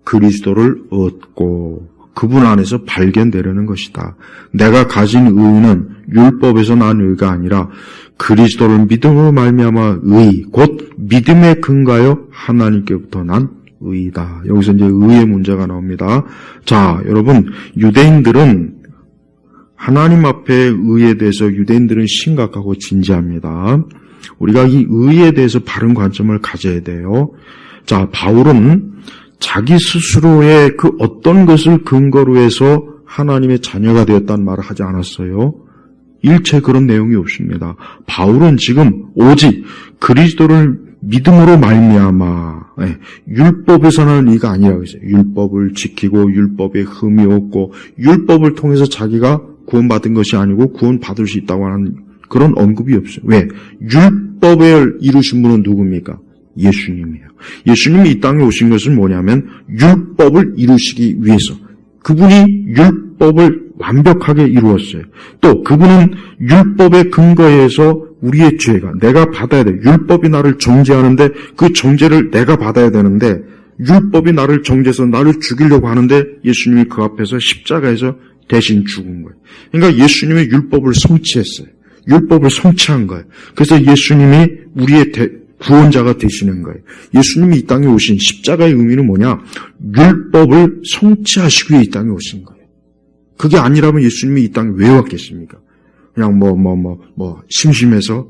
그리스도를 얻고 그분 안에서 발견되려는 것이다. 내가 가진 의는 율법에서 난 의가 아니라 그리스도를 믿음으로 말미암아 의, 곧 믿음의 근거하여 하나님께부터 난 의이다. 여기서 이제 의의 문제가 나옵니다. 자, 여러분, 유대인들은 하나님 앞에 의에 대해서 유대인들은 심각하고 진지합니다. 우리가 이 의에 대해서 바른 관점을 가져야 돼요. 자, 바울은 자기 스스로의 그 어떤 것을 근거로 해서 하나님의 자녀가 되었다는 말을 하지 않았어요. 일체 그런 내용이 없습니다. 바울은 지금 오직 그리스도를 믿음으로 말미암아 율법에서 나는 의가 아니라고 했어요. 율법을 지키고 율법에 흠이 없고 율법을 통해서 자기가 구원받은 것이 아니고 구원받을 수 있다고 하는 그런 언급이 없어요. 왜? 율법을 이루신 분은 누굽니까? 예수님이에요. 예수님이 이 땅에 오신 것은 뭐냐면 율법을 이루시기 위해서. 그분이 율법을 완벽하게 이루었어요. 또 그분은 율법의 근거에서 우리의 죄가 내가 받아야 돼. 율법이 나를 정죄하는데 그 정죄를 내가 받아야 되는데 율법이 나를 정죄해서 나를 죽이려고 하는데 예수님이 그 앞에서 십자가에서 대신 죽은 거예요. 그러니까 예수님이 율법을 성취했어요. 율법을 성취한 거예요. 그래서 예수님이 우리의 구원자가 되시는 거예요. 예수님이 이 땅에 오신 십자가의 의미는 뭐냐? 율법을 성취하시기 위해 이 땅에 오신 거예요. 그게 아니라면 예수님이 이 땅에 왜 왔겠습니까? 그냥 심심해서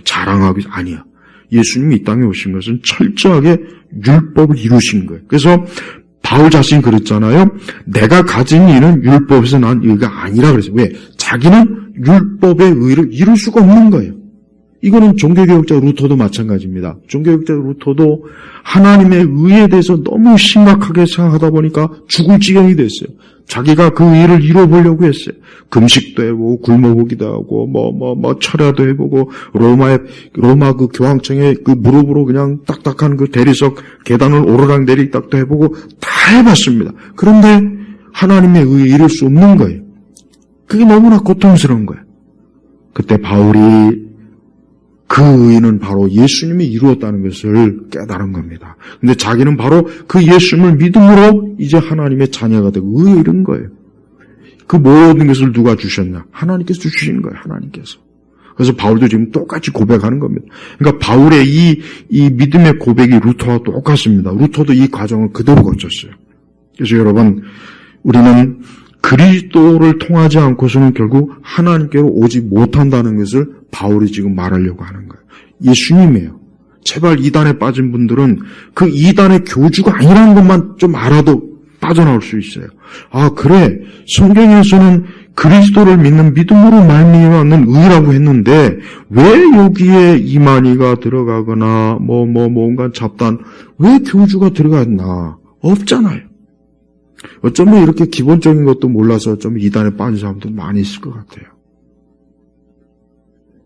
자랑하기 아니야. 예수님이 이 땅에 오신 것은 철저하게 율법을 이루신 거예요. 그래서 바울 자신이 그랬잖아요. 내가 가진 의는 율법에서 난 의가 아니라 그랬어요. 왜? 자기는 율법의 의를 이룰 수가 없는 거예요. 이거는 종교개혁자 루터도 마찬가지입니다. 종교개혁자 루터도 하나님의 의에 대해서 너무 심각하게 생각하다 보니까 죽을 지경이 됐어요. 자기가 그 의를 이뤄보려고 했어요. 금식도 해보고 굶어보기도 하고 철야도 해보고 로마 그 교황청에 그 무릎으로 그냥 딱딱한 그 대리석 계단을 오르락 내리락도 해보고 다 해봤습니다. 그런데 하나님의 의에 이룰 수 없는 거예요. 그게 너무나 고통스러운 거예요. 그때 바울이 그 의는 바로 예수님이 이루었다는 것을 깨달은 겁니다. 근데 자기는 바로 그 예수님을 믿음으로 이제 하나님의 자녀가 되고 의에 이른 거예요. 그 모든 것을 누가 주셨냐? 하나님께서 주신 거예요. 하나님께서. 그래서 바울도 지금 똑같이 고백하는 겁니다. 그러니까 바울의 이 믿음의 고백이 루터와 똑같습니다. 루터도 이 과정을 그대로 거쳤어요. 그래서 여러분, 우리는 그리스도를 통하지 않고서는 결국 하나님께로 오지 못한다는 것을 바울이 지금 말하려고 하는 거예요. 예수님이에요. 제발 이단에 빠진 분들은 그 이단의 교주가 아니라는 것만 좀 알아도 빠져나올 수 있어요. 아, 그래. 성경에서는 그리스도를 믿는 믿음으로 말미암는 의라고 했는데 왜 여기에 이만희가 들어가거나 온갖 잡단 왜 교주가 들어갔나? 없잖아요. 어쩌면 이렇게 기본적인 것도 몰라서 좀 이단에 빠진 사람도 많이 있을 것 같아요.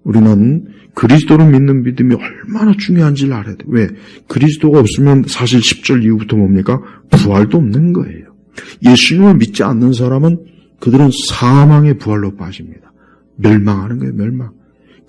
우리는 그리스도를 믿는 믿음이 얼마나 중요한지를 알아야 돼요. 왜? 그리스도가 없으면 사실 10절 이후부터 뭡니까? 부활도 없는 거예요. 예수님을 믿지 않는 사람은 그들은 사망의 부활로 빠집니다. 멸망하는 거예요. 멸망.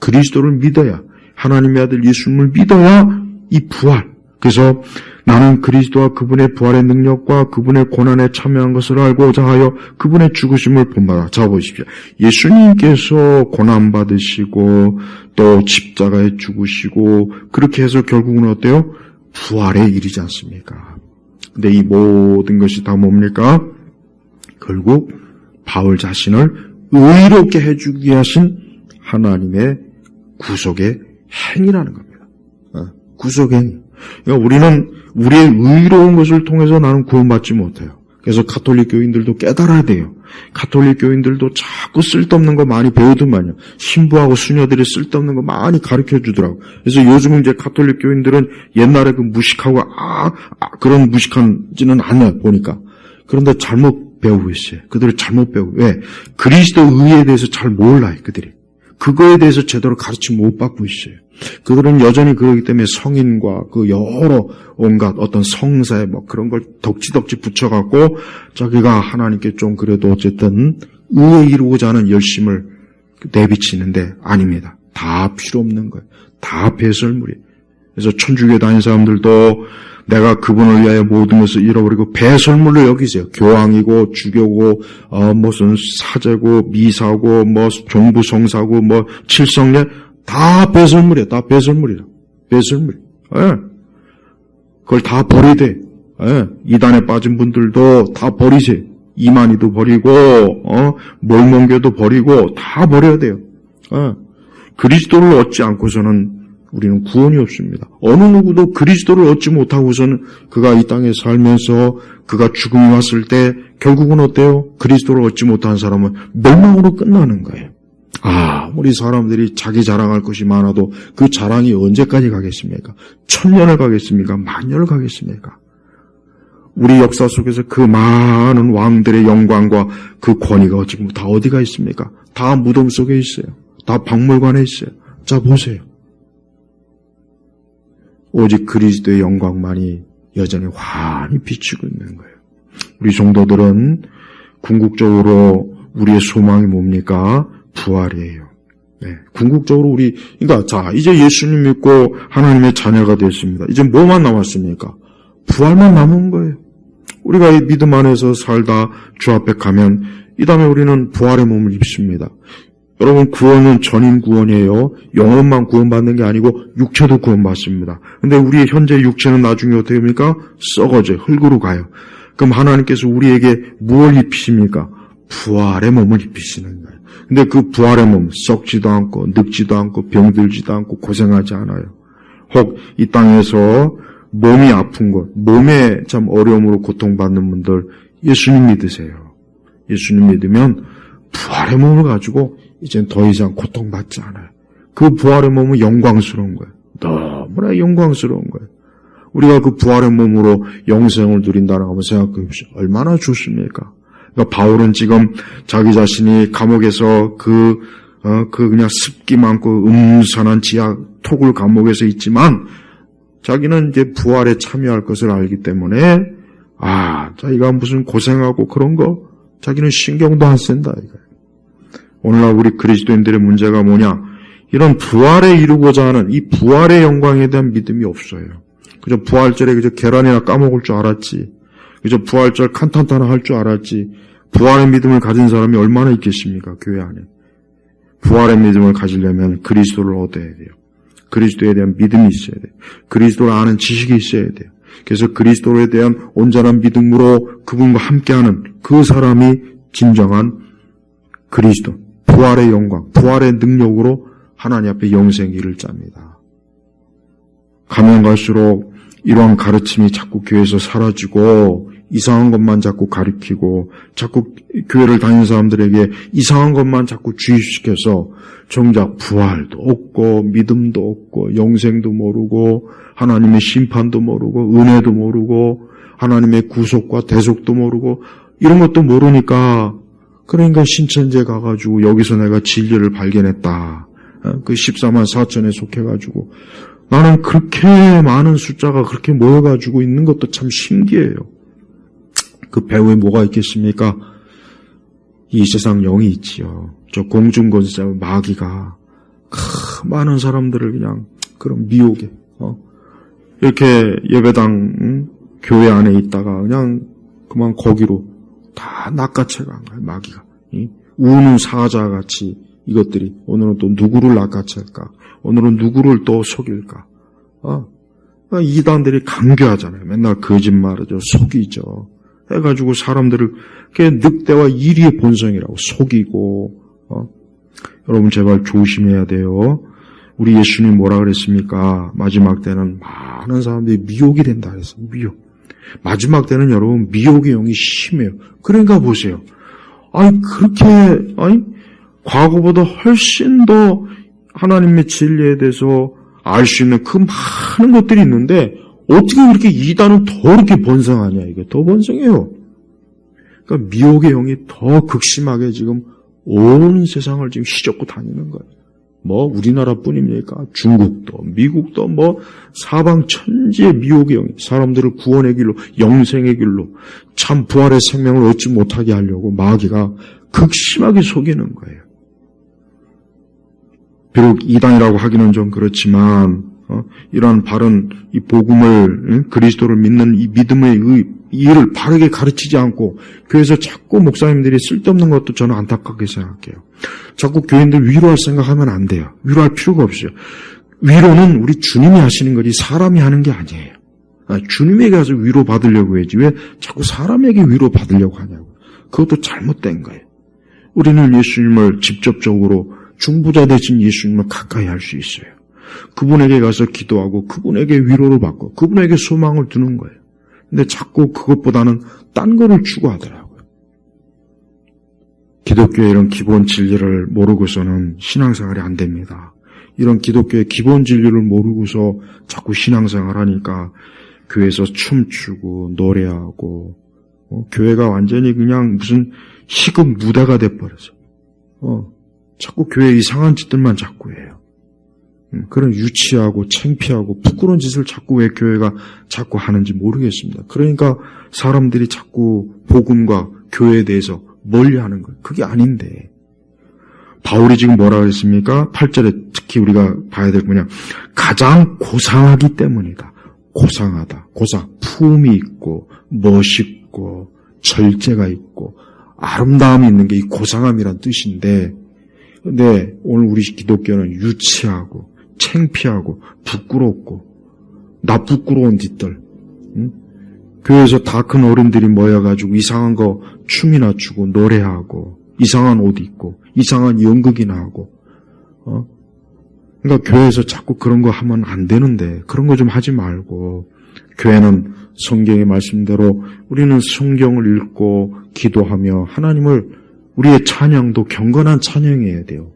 그리스도를 믿어야 하나님의 아들 예수님을 믿어야 이 부활. 그래서 나는 그리스도와 그분의 부활의 능력과 그분의 고난에 참여한 것을 알고자 하여 그분의 죽으심을 본받아. 자 보십시오. 예수님께서 고난받으시고 또 십자가에 죽으시고 그렇게 해서 결국은 어때요? 부활에 이르지 않습니까? 근데 이 모든 것이 다 뭡니까? 결국 바울 자신을 의롭게 해주기 위하신 하나님의 구속의 행위라는 겁니다. 구속행위. 그러니까 우리는 우리의 의로운 것을 통해서 나는 구원받지 못해요. 그래서 가톨릭 교인들도 깨달아야 돼요. 가톨릭 교인들도 자꾸 쓸데없는 거 많이 배우더만요. 신부하고 수녀들이 쓸데없는 거 많이 가르쳐 주더라고. 그래서 요즘은 이제 가톨릭 교인들은 옛날에 그 무식하고 그런 무식한지는 않아요, 보니까. 그런데 잘못 배우고 있어요. 그들을 잘못 배우고. 왜? 그리스도 의에 대해서 잘 몰라요, 그들이. 그거에 대해서 제대로 가르침 못 받고 있어요. 그들은 여전히 그러기 때문에 성인과 그 여러 온갖 어떤 성사에 뭐 그런 걸 덕지덕지 붙여갖고 자기가 하나님께 좀 그래도 어쨌든 의에 이루고자 하는 열심을 내비치는데 아닙니다. 다 필요 없는 거예요. 다 배설물이에요. 그래서 천주교 다니는 사람들도 내가 그분을 위하여 모든 것을 잃어버리고 배설물로 여기세요. 교황이고 주교고 무슨 사제고 미사고 뭐 종부성사고 뭐 칠성례 다 배설물이야. 다 배설물이라. 배설물. 예. 그걸 다 버려야 돼. 예. 이단에 빠진 분들도 다 버리세요. 이만희도 버리고 몰몬교도 버리고 다 버려야 돼요. 예. 그리스도를 얻지 않고서는 우리는 구원이 없습니다. 어느 누구도 그리스도를 얻지 못하고서는 그가 이 땅에 살면서 그가 죽음이 왔을 때 결국은 어때요? 그리스도를 얻지 못한 사람은 멸망으로 끝나는 거예요. 우리 사람들이 자기 자랑할 것이 많아도 그 자랑이 언제까지 가겠습니까? 1000년을 가겠습니까? 만년을 가겠습니까? 우리 역사 속에서 그 많은 왕들의 영광과 그 권위가 지금 다 어디가 있습니까? 다 무덤 속에 있어요. 다 박물관에 있어요. 자, 보세요. 오직 그리스도의 영광만이 여전히 환히 비치고 있는 거예요. 우리 성도들은 궁극적으로 우리의 소망이 뭡니까? 부활이에요. 네, 궁극적으로 그러니까 자, 이제 예수님 믿고 하나님의 자녀가 됐습니다. 이제 뭐만 남았습니까? 부활만 남은 거예요. 우리가 이 믿음 안에서 살다 주 앞에 가면 이 다음에 우리는 부활의 몸을 입습니다. 여러분, 구원은 전인 구원이에요. 영혼만 구원받는 게 아니고 육체도 구원받습니다. 근데 우리의 현재 육체는 나중에 어떻게 됩니까? 썩어져 흙으로 가요. 그럼 하나님께서 우리에게 무엇을 입히십니까? 부활의 몸을 입히시는 거예요. 근데 그 부활의 몸 썩지도 않고 늙지도 않고 병들지도 않고 고생하지 않아요. 혹 이 땅에서 몸이 아픈 것, 몸에 참 어려움으로 고통받는 분들 예수님 믿으세요. 예수님 믿으면 부활의 몸을 가지고 이젠 더 이상 고통받지 않아요. 그 부활의 몸은 영광스러운 거예요. 너무나 영광스러운 거예요. 우리가 그 부활의 몸으로 영생을 누린다는 거 한번 생각해 보십시오. 얼마나 좋습니까? 그러니까 바울은 지금 자기 자신이 감옥에서 그냥 습기 많고 음산한 지하 토굴 감옥에서 있지만 자기는 이제 부활에 참여할 것을 알기 때문에 자기가 무슨 고생하고 그런 거 자기는 신경도 안 쓴다 이거예요. 오늘날 우리 그리스도인들의 문제가 뭐냐? 이런 부활에 이루고자 하는 이 부활의 영광에 대한 믿음이 없어요. 그저 부활절에 그저 계란이나 까먹을 줄 알았지. 그저 부활절 칸탄타나 할 줄 알았지. 부활의 믿음을 가진 사람이 얼마나 있겠습니까? 교회 안에. 부활의 믿음을 가지려면 그리스도를 얻어야 돼요. 그리스도에 대한 믿음이 있어야 돼요. 그리스도를 아는 지식이 있어야 돼요. 그래서 그리스도에 대한 온전한 믿음으로 그분과 함께하는 그 사람이 진정한 그리스도, 부활의 영광, 부활의 능력으로 하나님 앞에 영생기를 짭니다. 가면 갈수록 이러한 가르침이 자꾸 교회에서 사라지고 이상한 것만 자꾸 가르치고 자꾸 교회를 다니는 사람들에게 이상한 것만 자꾸 주입시켜서 정작 부활도 없고 믿음도 없고 영생도 모르고 하나님의 심판도 모르고 은혜도 모르고 하나님의 구속과 대속도 모르고 이런 것도 모르니까 그러니까 신천지에 가가지고 여기서 내가 진리를 발견했다. 그 14만 4천에 속해가지고 나는 그렇게 많은 숫자가 그렇게 모여가지고 있는 것도 참 신기해요. 그 배후에 뭐가 있겠습니까? 이 세상 영이 있지요. 저 공중권세 마귀가 많은 사람들을 그냥 그런 미혹에 이렇게 예배당 교회 안에 있다가 그냥 그만 거기로 다 낚아채 간 거예요. 마귀가 우는 사자같이 이것들이 오늘은 또 누구를 낚아챌까? 오늘은 누구를 또 속일까? 이단들이 강교하잖아요. 맨날 거짓말하죠. 속이죠. 해가지고 사람들을 그게 늑대와 이리의 본성이라고 속이고 여러분 제발 조심해야 돼요. 우리 예수님 뭐라 그랬습니까? 마지막 때는 많은 사람들이 미혹이 된다 그랬어요. 미혹. 마지막 때는 여러분 미혹의 영이 심해요. 그러니까 보세요. 과거보다 훨씬 더 하나님의 진리에 대해서 알 수 있는 그 많은 것들이 있는데 어떻게 그렇게 이단은 더 이렇게 번성하냐, 이게 더 번성해요. 그러니까 미혹의 영이 더 극심하게 지금 온 세상을 지금 휘젓고 다니는 거예요. 우리나라뿐입니까? 중국도, 미국도 사방 천지의 미혹의 영이 사람들을 구원의 길로, 영생의 길로, 참 부활의 생명을 얻지 못하게 하려고 마귀가 극심하게 속이는 거예요. 비록 이단이라고 하기는 좀 그렇지만 이러한 바른 이 복음을 그리스도를 믿는 이 믿음의 이해를 바르게 가르치지 않고 교회에서 자꾸 목사님들이 쓸데없는 것도 저는 안타깝게 생각해요. 자꾸 교인들 위로할 생각하면 안 돼요. 위로할 필요가 없어요. 위로는 우리 주님이 하시는 거지 사람이 하는 게 아니에요. 주님에게 가서 위로 받으려고 해야지 왜 자꾸 사람에게 위로 받으려고 하냐고. 그것도 잘못된 거예요. 우리는 예수님을 직접적으로 중보자 되신 예수님을 가까이 할 수 있어요. 그분에게 가서 기도하고 그분에게 위로를 받고 그분에게 소망을 두는 거예요. 근데 자꾸 그것보다는 딴 거를 추구하더라고요. 기독교의 이런 기본 진리를 모르고서는 신앙생활이 안 됩니다. 이런 기독교의 기본 진리를 모르고서 자꾸 신앙생활 하니까 교회에서 춤추고 노래하고 교회가 완전히 그냥 무슨 희극 무대가 돼버려서 자꾸 교회 이상한 짓들만 자꾸 해요. 그런 유치하고 창피하고 부끄러운 짓을 자꾸 왜 교회가 자꾸 하는지 모르겠습니다. 그러니까 사람들이 자꾸 복음과 교회에 대해서 멀리하는 거예요. 그게 아닌데. 바울이 지금 뭐라 그랬습니까? 8절에 특히 우리가 봐야 될 거냐. 가장 고상하기 때문이다. 고상하다. 고상. 품이 있고 멋있고 절제가 있고 아름다움이 있는 게 이 고상함이란 뜻인데 근데 오늘 우리 기독교는 유치하고 창피하고 부끄럽고 나부끄러운 짓들 교회에서 다 큰 어른들이 모여가지고 이상한 거 춤이나 추고 노래하고 이상한 옷 입고 이상한 연극이나 하고 그러니까 교회에서 자꾸 그런 거 하면 안 되는데 그런 거 좀 하지 말고 교회는 성경의 말씀대로 우리는 성경을 읽고 기도하며 하나님을 우리의 찬양도 경건한 찬양이어야 돼요.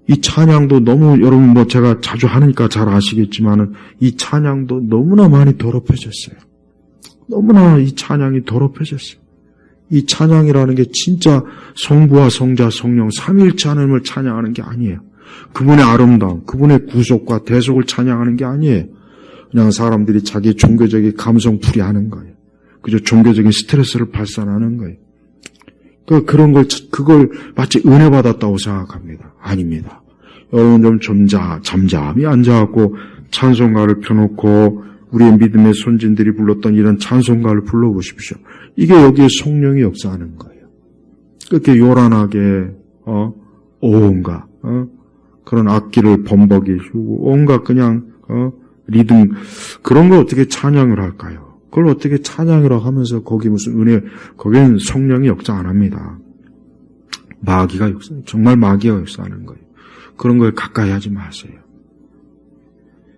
이 찬양도 너무 여러분 제가 자주 하니까 잘 아시겠지만은 이 찬양도 너무나 많이 더럽혀졌어요. 너무나 이 찬양이 더럽혀졌어요. 이 찬양이라는 게 진짜 성부와 성자 성령 삼위일체 하나님을 찬양하는 게 아니에요. 그분의 아름다움, 그분의 구속과 대속을 찬양하는 게 아니에요. 그냥 사람들이 자기 종교적인 감성풀이 하는 거예요. 그저 종교적인 스트레스를 발산하는 거예요. 그걸 마치 은혜 받았다고 생각합니다. 아닙니다. 여러분 좀 잠잠히 앉아갖고 찬송가를 펴놓고 우리의 믿음의 선진들이 불렀던 이런 찬송가를 불러보십시오. 이게 여기에 성령이 역사하는 거예요. 그렇게 요란하게 온갖 그런 악기를 범벅이 휘고 온갖 그냥 리듬 그런 걸 어떻게 찬양을 할까요? 그걸 어떻게 찬양이라고 하면서 거기 무슨 은혜, 거기는 성령이 역사 안 합니다. 마귀가 정말 마귀가 역사하는 거예요. 그런 걸 가까이 하지 마세요.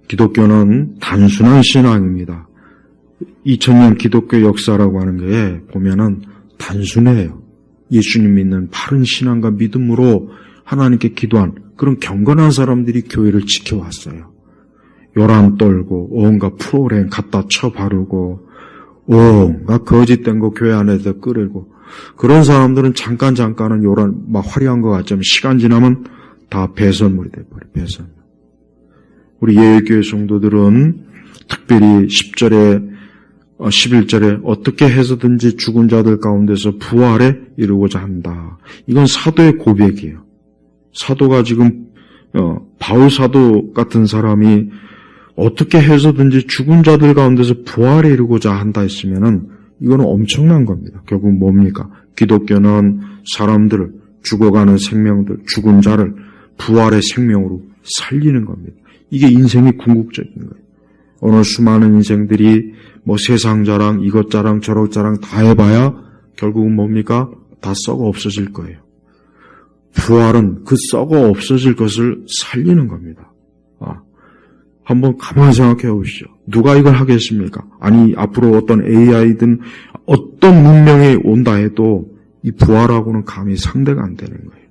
기독교는 단순한 신앙입니다. 2000년 기독교 역사라고 하는 게 보면은 단순해요. 예수님 믿는 바른 신앙과 믿음으로 하나님께 기도한 그런 경건한 사람들이 교회를 지켜왔어요. 요란 떨고 온갖 프로그램 갖다 쳐 바르고 온갖 거짓된 거 교회 안에서 끌고 그런 사람들은 잠깐은 요란 막 화려한 거 같지만 시간 지나면 다 배설물이 돼버려요. 배설물. 우리 예외교회 성도들은 특별히 10절에 11절에 어떻게 해서든지 죽은 자들 가운데서 부활에 이루고자 한다. 이건 사도의 고백이에요. 사도가 지금 바울 사도 같은 사람이 어떻게 해서든지 죽은 자들 가운데서 부활에 이루고자 한다 했으면은 이거는 엄청난 겁니다. 결국 뭡니까? 기독교는 사람들을 죽어가는 생명들, 죽은 자를 부활의 생명으로 살리는 겁니다. 이게 인생의 궁극적인 거예요. 오늘 수많은 인생들이 세상 자랑, 이것 자랑, 저것 자랑 다 해봐야 결국은 뭡니까? 다 썩어 없어질 거예요. 부활은 그 썩어 없어질 것을 살리는 겁니다. 한번 가만히 생각해 보시죠. 누가 이걸 하겠습니까? 아니, 앞으로 어떤 AI든 어떤 문명이 온다 해도 이 부활하고는 감히 상대가 안 되는 거예요.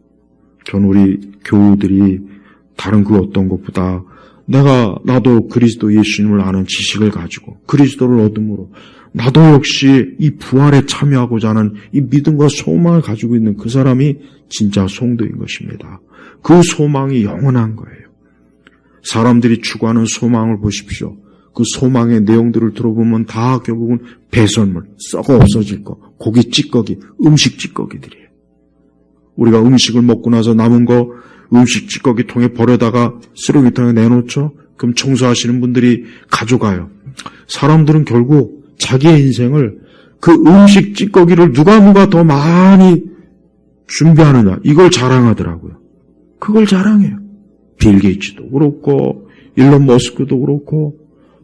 전 우리 교우들이 다른 그 어떤 것보다 나도 그리스도 예수님을 아는 지식을 가지고 그리스도를 얻음으로 나도 역시 이 부활에 참여하고자 하는 이 믿음과 소망을 가지고 있는 그 사람이 진짜 성도인 것입니다. 그 소망이 영원한 거예요. 사람들이 추구하는 소망을 보십시오. 그 소망의 내용들을 들어보면 다 결국은 배설물, 썩어 없어질 거, 고기 찌꺼기, 음식 찌꺼기들이에요. 우리가 음식을 먹고 나서 남은 거 음식 찌꺼기 통에 버려다가 쓰레기통에 내놓죠? 그럼 청소하시는 분들이 가져가요. 사람들은 결국 자기의 인생을 그 음식 찌꺼기를 누가 더 많이 준비하느냐, 이걸 자랑하더라고요. 그걸 자랑해요. 빌 게이츠도 그렇고 일론 머스크도 그렇고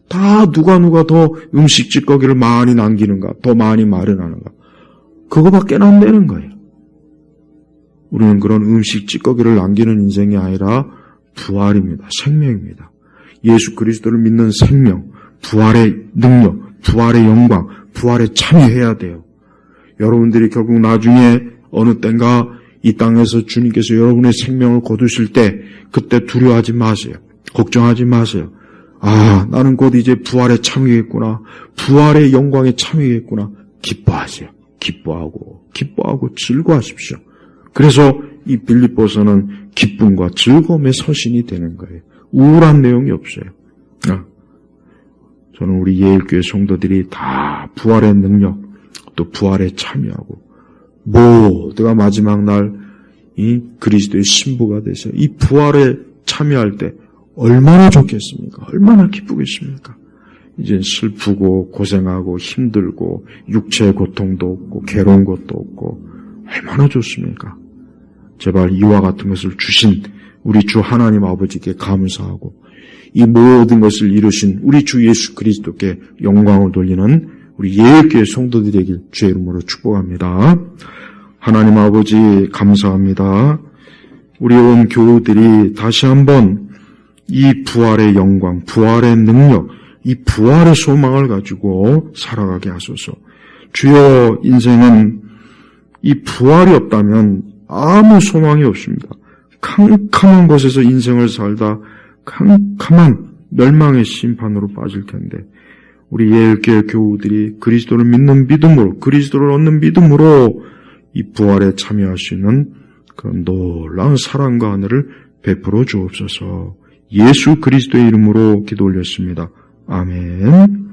다 누가 더 음식 찌꺼기를 많이 남기는가, 더 많이 마련하는가, 그거밖에 안 되는 거예요. 우리는 그런 음식 찌꺼기를 남기는 인생이 아니라 부활입니다. 생명입니다. 예수 그리스도를 믿는 생명, 부활의 능력, 부활의 영광, 부활에 참여해야 돼요. 여러분들이 결국 나중에 어느 땐가 이 땅에서 주님께서 여러분의 생명을 거두실 때 그때 두려워하지 마세요. 걱정하지 마세요. 아, 나는 곧 이제 부활에 참여하겠구나. 부활의 영광에 참여하겠구나. 기뻐하세요. 기뻐하고 즐거워하십시오. 그래서 이 빌립보서는 기쁨과 즐거움의 서신이 되는 거예요. 우울한 내용이 없어요. 저는 우리 예일교회 성도들이 다 부활의 능력, 또 부활에 참여하고 모두가 마지막 날 이 그리스도의 신부가 돼서 이 부활에 참여할 때 얼마나 좋겠습니까? 얼마나 기쁘겠습니까? 이제 슬프고 고생하고 힘들고 육체의 고통도 없고 괴로운 것도 없고 얼마나 좋습니까? 제발 이와 같은 것을 주신 우리 주 하나님 아버지께 감사하고 이 모든 것을 이루신 우리 주 예수 그리스도께 영광을 돌리는 우리 예일교회 성도들에게 주의 이름으로 축복합니다. 하나님 아버지 감사합니다. 우리 온 교우들이 다시 한번 이 부활의 영광, 부활의 능력, 이 부활의 소망을 가지고 살아가게 하소서. 주여, 인생은 이 부활이 없다면 아무 소망이 없습니다. 캄캄한 곳에서 인생을 살다 캄캄한 멸망의 심판으로 빠질 텐데 우리 예일교회 교우들이 그리스도를 믿는 믿음으로, 그리스도를 얻는 믿음으로 이 부활에 참여할 수 있는 그런 놀라운 사랑과 은혜를 베풀어 주옵소서. 예수 그리스도의 이름으로 기도 올렸습니다. 아멘.